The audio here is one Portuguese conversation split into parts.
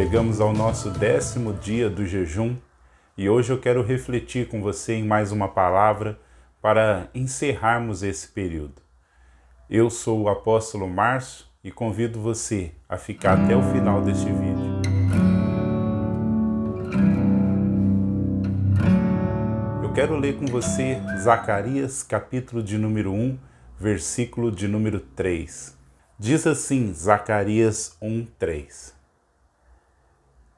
Chegamos ao nosso 10º dia do jejum e hoje eu quero refletir com você em mais uma palavra para encerrarmos esse período. Eu sou o apóstolo Márcio e convido você a ficar até o final deste vídeo. Eu quero ler com você Zacarias, capítulo de número 1, versículo de número 3. Diz assim, Zacarias 1:3.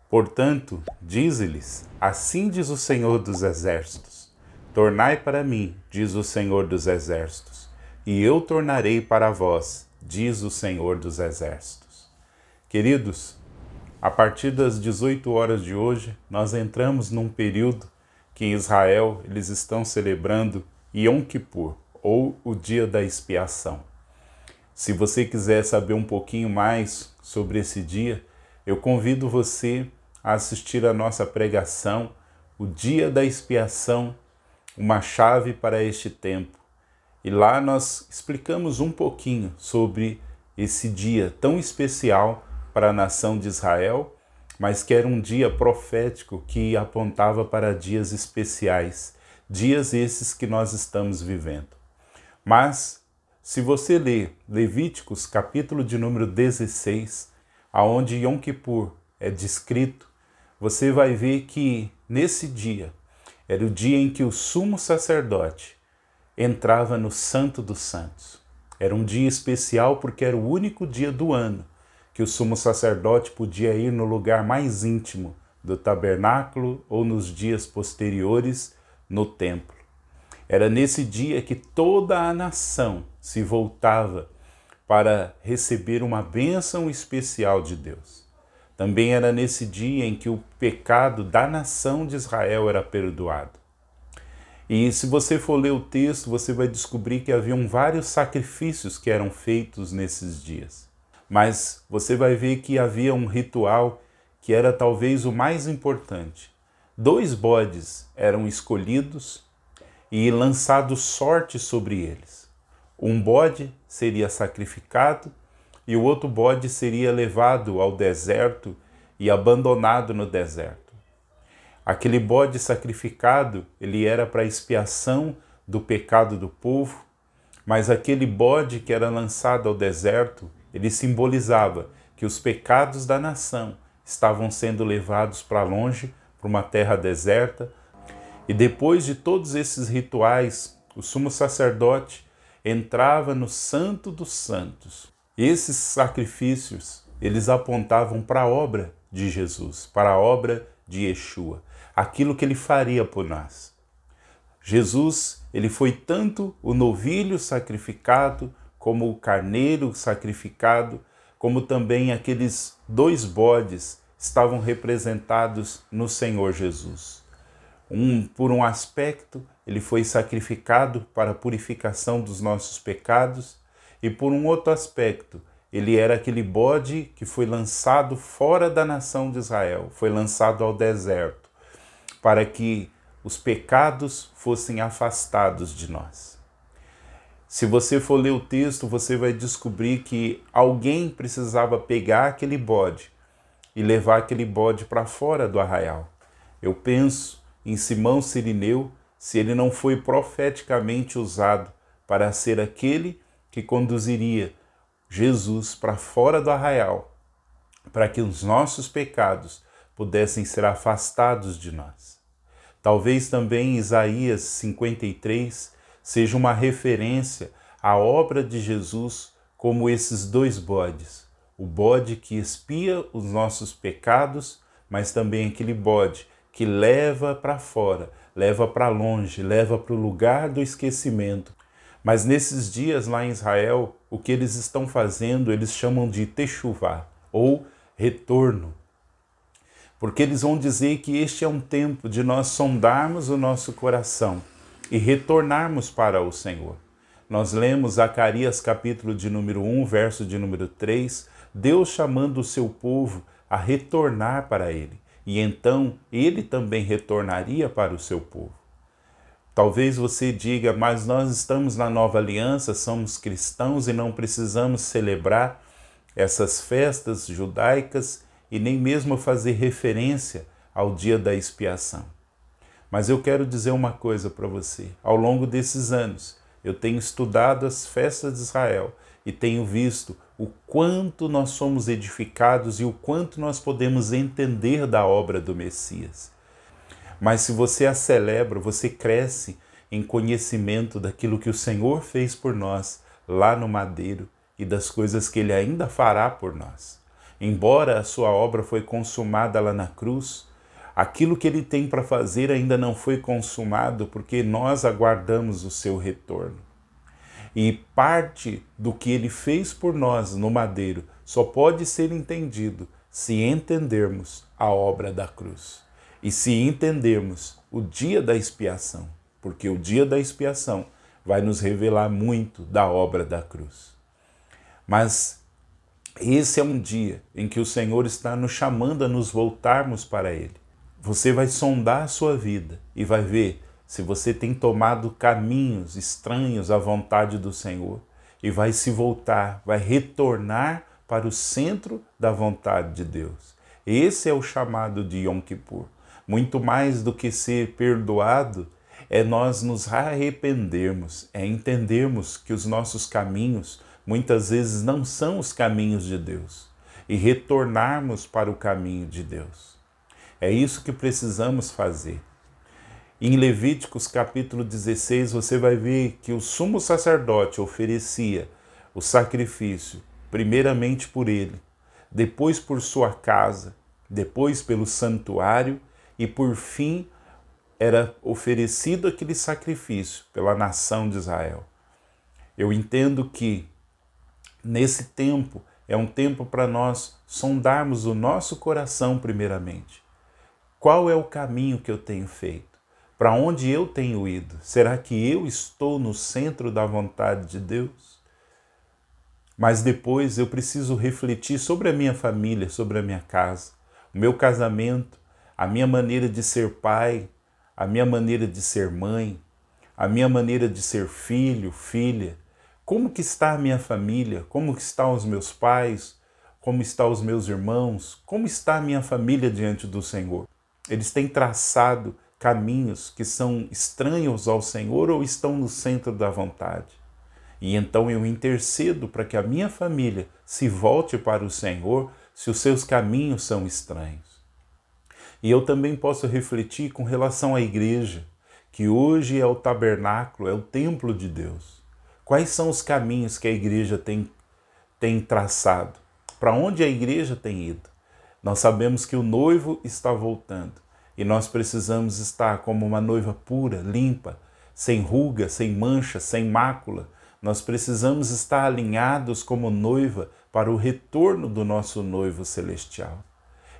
Portanto, dize-lhes, assim diz o Senhor dos Exércitos, tornai para mim, diz o Senhor dos Exércitos, e eu tornarei para vós, diz o Senhor dos Exércitos. Queridos, a partir das 18 horas de hoje, nós entramos num período que em Israel eles estão celebrando Yom Kippur, ou o Dia da Expiação. Se você quiser saber um pouquinho mais sobre esse dia, eu convido você a assistir a nossa pregação, o Dia da Expiação, uma chave para este tempo. E lá nós explicamos um pouquinho sobre esse dia tão especial para a nação de Israel, mas que era um dia profético que apontava para dias especiais, dias esses que nós estamos vivendo. Mas, se você ler Levíticos, capítulo de número 16, aonde Yom Kippur é descrito, você vai ver que nesse dia era o dia em que o sumo sacerdote entrava no Santo dos Santos. Era um dia especial porque era o único dia do ano que o sumo sacerdote podia ir no lugar mais íntimo do tabernáculo ou nos dias posteriores no templo. Era nesse dia que toda a nação se voltava para receber uma bênção especial de Deus. Também era nesse dia em que o pecado da nação de Israel era perdoado. E se você for ler o texto, você vai descobrir que haviam vários sacrifícios que eram feitos nesses dias. Mas você vai ver que havia um ritual que era talvez o mais importante. 2 bodes eram escolhidos e lançado sorte sobre eles. Um bode seria sacrificado e o outro bode seria levado ao deserto e abandonado no deserto. Aquele bode sacrificado, ele era para expiação do pecado do povo, mas aquele bode que era lançado ao deserto, ele simbolizava que os pecados da nação estavam sendo levados para longe, para uma terra deserta. E depois de todos esses rituais, o sumo sacerdote entrava no Santo dos Santos. Esses sacrifícios, eles apontavam para a obra de Jesus, para a obra de Yeshua, aquilo que ele faria por nós. Jesus, ele foi tanto o novilho sacrificado, como o carneiro sacrificado, como também aqueles 2 bodes estavam representados no Senhor Jesus. Por um aspecto, ele foi sacrificado para a purificação dos nossos pecados, e por um outro aspecto, ele era aquele bode que foi lançado fora da nação de Israel, foi lançado ao deserto, para que os pecados fossem afastados de nós. Se você for ler o texto, você vai descobrir que alguém precisava pegar aquele bode e levar aquele bode para fora do arraial. Eu penso em Simão Cirineu, se ele não foi profeticamente usado para ser aquele que conduziria Jesus para fora do arraial, para que os nossos pecados pudessem ser afastados de nós. Talvez também Isaías 53 seja uma referência à obra de Jesus como esses 2 bodes. O bode que expia os nossos pecados, mas também aquele bode que leva para fora, leva para longe, leva para o lugar do esquecimento. Mas nesses dias lá em Israel, o que eles estão fazendo, eles chamam de techuvá, ou retorno. Porque eles vão dizer que este é um tempo de nós sondarmos o nosso coração e retornarmos para o Senhor. Nós lemos Zacarias capítulo de número 1, verso de número 3, Deus chamando o seu povo a retornar para Ele. E então Ele também retornaria para o seu povo. Talvez você diga, mas nós estamos na nova aliança, somos cristãos e não precisamos celebrar essas festas judaicas e nem mesmo fazer referência ao dia da expiação. Mas eu quero dizer uma coisa para você. Ao longo desses anos, eu tenho estudado as festas de Israel e tenho visto o quanto nós somos edificados e o quanto nós podemos entender da obra do Messias. Mas se você a celebra, você cresce em conhecimento daquilo que o Senhor fez por nós lá no madeiro e das coisas que Ele ainda fará por nós. Embora a sua obra foi consumada lá na cruz, aquilo que Ele tem para fazer ainda não foi consumado porque nós aguardamos o seu retorno. E parte do que Ele fez por nós no madeiro só pode ser entendido se entendermos a obra da cruz. E se entendermos o dia da expiação, porque o dia da expiação vai nos revelar muito da obra da cruz. Mas esse é um dia em que o Senhor está nos chamando a nos voltarmos para Ele. Você vai sondar a sua vida e vai ver se você tem tomado caminhos estranhos à vontade do Senhor e vai se voltar, vai retornar para o centro da vontade de Deus. Esse é o chamado de Yom Kippur. Muito mais do que ser perdoado, é nós nos arrependermos, é entendermos que os nossos caminhos muitas vezes não são os caminhos de Deus e retornarmos para o caminho de Deus. É isso que precisamos fazer. Em Levíticos capítulo 16, você vai ver que o sumo sacerdote oferecia o sacrifício, primeiramente por ele, depois por sua casa, depois pelo santuário e por fim era oferecido aquele sacrifício pela nação de Israel. Eu entendo que nesse tempo é um tempo para nós sondarmos o nosso coração primeiramente. Qual é o caminho que eu tenho feito? Para onde eu tenho ido? Será que eu estou no centro da vontade de Deus? Mas depois eu preciso refletir sobre a minha família, sobre a minha casa, o meu casamento, a minha maneira de ser pai, a minha maneira de ser mãe, a minha maneira de ser filho, filha. Como que está a minha família? Como que estão os meus pais? Como estão os meus irmãos? Como está a minha família diante do Senhor? Eles têm traçado caminhos que são estranhos ao Senhor ou estão no centro da vontade? E então eu intercedo para que a minha família se volte para o Senhor se os seus caminhos são estranhos. E eu também posso refletir com relação à igreja, que hoje é o tabernáculo, é o templo de Deus. Quais são os caminhos que a igreja tem traçado? Para onde a igreja tem ido? Nós sabemos que o noivo está voltando e nós precisamos estar como uma noiva pura, limpa, sem ruga, sem mancha, sem mácula. Nós precisamos estar alinhados como noiva para o retorno do nosso noivo celestial.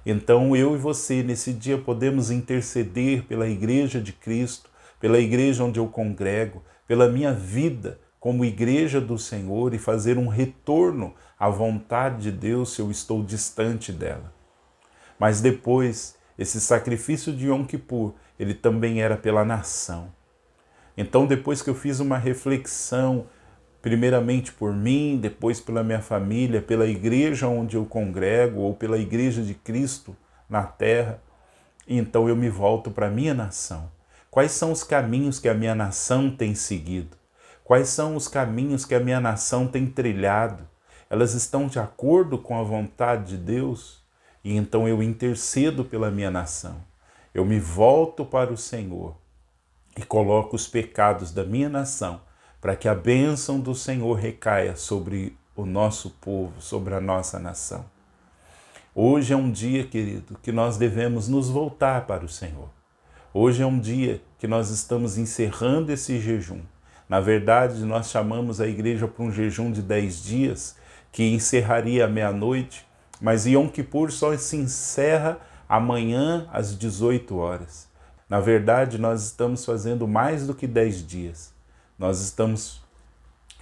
Então eu e você nesse dia podemos interceder pela igreja de Cristo, pela igreja onde eu congrego, pela minha vida como igreja do Senhor e fazer um retorno à vontade de Deus se eu estou distante dela. Mas depois, esse sacrifício de Yom Kippur, ele também era pela nação. Então depois que eu fiz uma reflexão, primeiramente por mim, depois pela minha família, pela igreja onde eu congrego ou pela igreja de Cristo na terra, então eu me volto para a minha nação. Quais são os caminhos que a minha nação tem seguido? Quais são os caminhos que a minha nação tem trilhado? Elas estão de acordo com a vontade de Deus? E então eu intercedo pela minha nação. Eu me volto para o Senhor e coloco os pecados da minha nação para que a bênção do Senhor recaia sobre o nosso povo, sobre a nossa nação. Hoje é um dia, querido, que nós devemos nos voltar para o Senhor. Hoje é um dia que nós estamos encerrando esse jejum. Na verdade, nós chamamos a igreja para um jejum de 10 dias, que encerraria à meia-noite, mas Yom Kippur só se encerra amanhã às 18 horas. Na verdade, nós estamos fazendo mais do que 10 dias. Nós estamos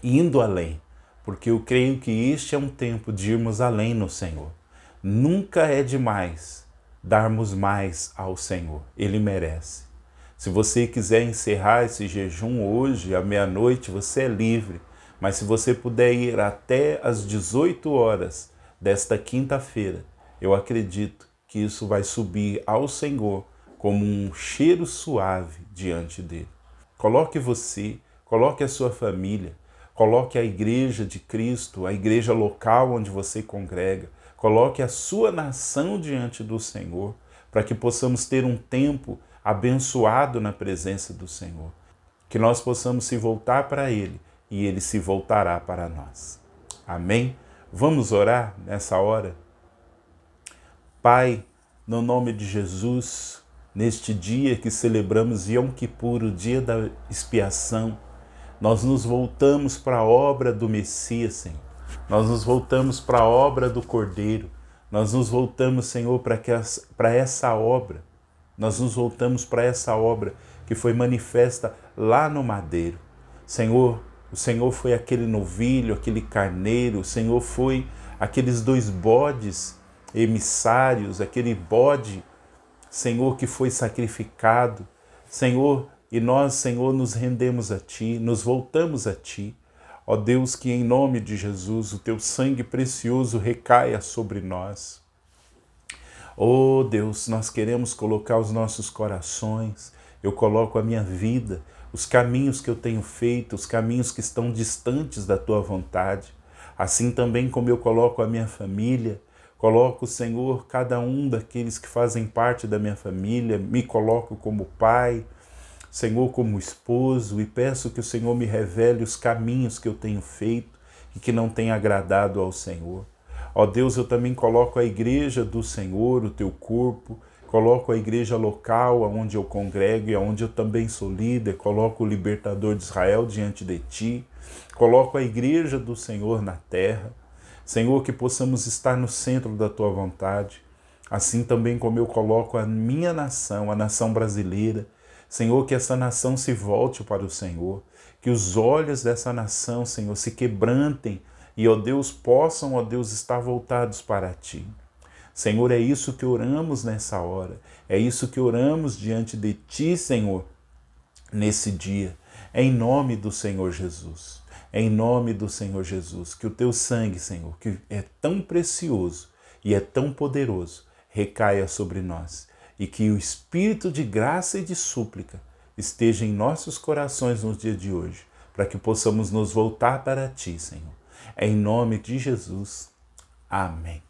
indo além, porque eu creio que este é um tempo de irmos além no Senhor. Nunca é demais darmos mais ao Senhor, Ele merece. Se você quiser encerrar esse jejum hoje, à meia-noite, você é livre, mas se você puder ir até às 18 horas desta quinta-feira, eu acredito que isso vai subir ao Senhor como um cheiro suave diante dele. Coloque você, coloque a sua família, coloque a igreja de Cristo, a igreja local onde você congrega, coloque a sua nação diante do Senhor, para que possamos ter um tempo abençoado na presença do Senhor. Que nós possamos se voltar para Ele e Ele se voltará para nós. Amém? Vamos orar nessa hora? Pai, no nome de Jesus, neste dia que celebramos Yom Kippur, o dia da expiação, nós nos voltamos para a obra do Messias, Senhor. Nós nos voltamos para a obra do Cordeiro. Nós nos voltamos, Senhor, para essa obra. Nós nos voltamos para essa obra que foi manifesta lá no madeiro. Senhor, o Senhor foi aquele novilho, aquele carneiro, o Senhor foi aqueles 2 bodes emissários, aquele bode, Senhor, que foi sacrificado. Senhor, e nós, Senhor, nos rendemos a Ti, nos voltamos a Ti. Ó Deus, que em nome de Jesus o Teu sangue precioso recaia sobre nós. Ó Deus, nós queremos colocar os nossos corações, eu coloco a minha vida, os caminhos que eu tenho feito, os caminhos que estão distantes da Tua vontade. Assim também como eu coloco a minha família, coloco, Senhor, cada um daqueles que fazem parte da minha família, me coloco como pai, Senhor, como esposo, e peço que o Senhor me revele os caminhos que eu tenho feito e que não tem agradado ao Senhor. Ó Deus, eu também coloco a igreja do Senhor, o Teu corpo, coloco a igreja local onde eu congrego e onde eu também sou líder, coloco o libertador de Israel diante de Ti, coloco a igreja do Senhor na terra. Senhor, que possamos estar no centro da Tua vontade, assim também como eu coloco a minha nação, a nação brasileira. Senhor, que essa nação se volte para o Senhor, que os olhos dessa nação, Senhor, se quebrantem e, ó Deus, possam, ó Deus, estar voltados para Ti. Senhor, é isso que oramos nessa hora, é isso que oramos diante de Ti, Senhor, nesse dia, em nome do Senhor Jesus. Em nome do Senhor Jesus, que o Teu sangue, Senhor, que é tão precioso e é tão poderoso, recaia sobre nós. E que o Espírito de graça e de súplica esteja em nossos corações no dia de hoje, para que possamos nos voltar para Ti, Senhor. Em nome de Jesus. Amém.